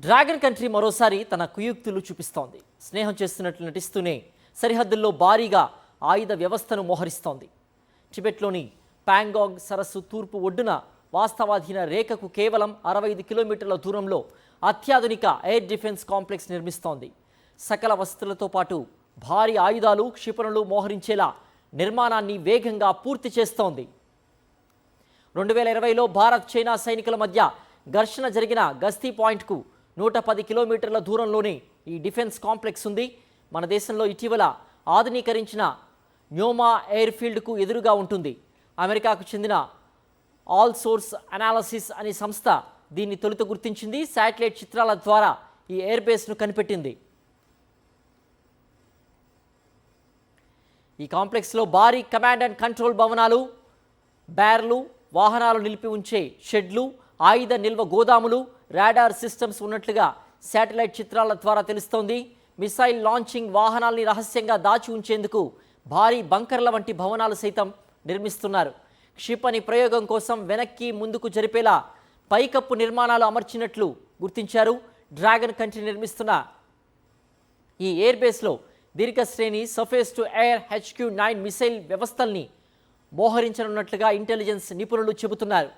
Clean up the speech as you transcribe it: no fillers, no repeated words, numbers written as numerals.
Dragon country మరోసారి తన కుయుక్తులు చూపిస్తోంది. స్నేహం చేస్తున్నట్లు నటిస్తూనే సరిహద్దుల్లో భారీగా ఆయుధ వ్యవస్థను మోహరిస్తోంది. టిబెట్లోని పాంగాంగ్ సరస్సు తూర్పు ఒడ్డున వాస్తవాధీన రేఖకు కేవలం 65 కిలోమీటర్ల దూరంలో అత్యాధునిక ఎయిర్ డిఫెన్స్ కాంప్లెక్స్ నిర్మిస్తోంది. సకల వసతులతో పాటు భారీ ఆయుధాలు, క్షిపణులు మోహరించేలా నిర్మాణాన్ని వేగంగా పూర్తి చేస్తోంది. 2020లో భారత్ చైనా సైనికుల మధ్య ఘర్షణ జరిగిన గస్తీ పాయింట్కు 110 కిలోమీటర్ల దూరంలోనే ఈ డిఫెన్స్ కాంప్లెక్స్ ఉంది. మన దేశంలో ఇటీవల ఆధునీకరించిన న్యోమా ఎయిర్ ఫీల్డ్కు ఎదురుగా ఉంటుంది. అమెరికాకు చెందిన ఆల్ సోర్స్ అనాలసిస్ అనే సంస్థ దీన్ని తొలుత గుర్తించింది. శాటిలైట్ చిత్రాల ద్వారా ఈ ఎయిర్ బేస్ను కనిపెట్టింది. ఈ కాంప్లెక్స్లో భారీ కమాండ్ అండ్ కంట్రోల్ భవనాలు, బ్యార్లు, వాహనాలు నిలిపి ఉంచే షెడ్లు, ఆయుధ నిల్వ గోదాములు, రాడార్ సిస్టమ్స్ ఉన్నట్లుగా శాటిలైట్ చిత్రాల ద్వారా తెలుస్తోంది. మిసైల్ లాంచింగ్ వాహనాల్ని రహస్యంగా దాచి ఉంచేందుకు భారీ బంకర్ల వంటి భవనాలు సైతం నిర్మిస్తున్నారు. క్షిపణి ప్రయోగం కోసం వెనక్కి ముందుకు జరిపేలా పైకప్పు నిర్మాణాలు అమర్చినట్లు గుర్తించారు. డ్రాగన్ కంట్రీ నిర్మిస్తున్న ఈ ఎయిర్ బేస్లో దీర్ఘశ్రేణి surface to air HQ-9 missile వ్యవస్థల్ని మోహరించనున్నట్లుగా ఇంటెలిజెన్స్ నిపుణులు చెబుతున్నారు.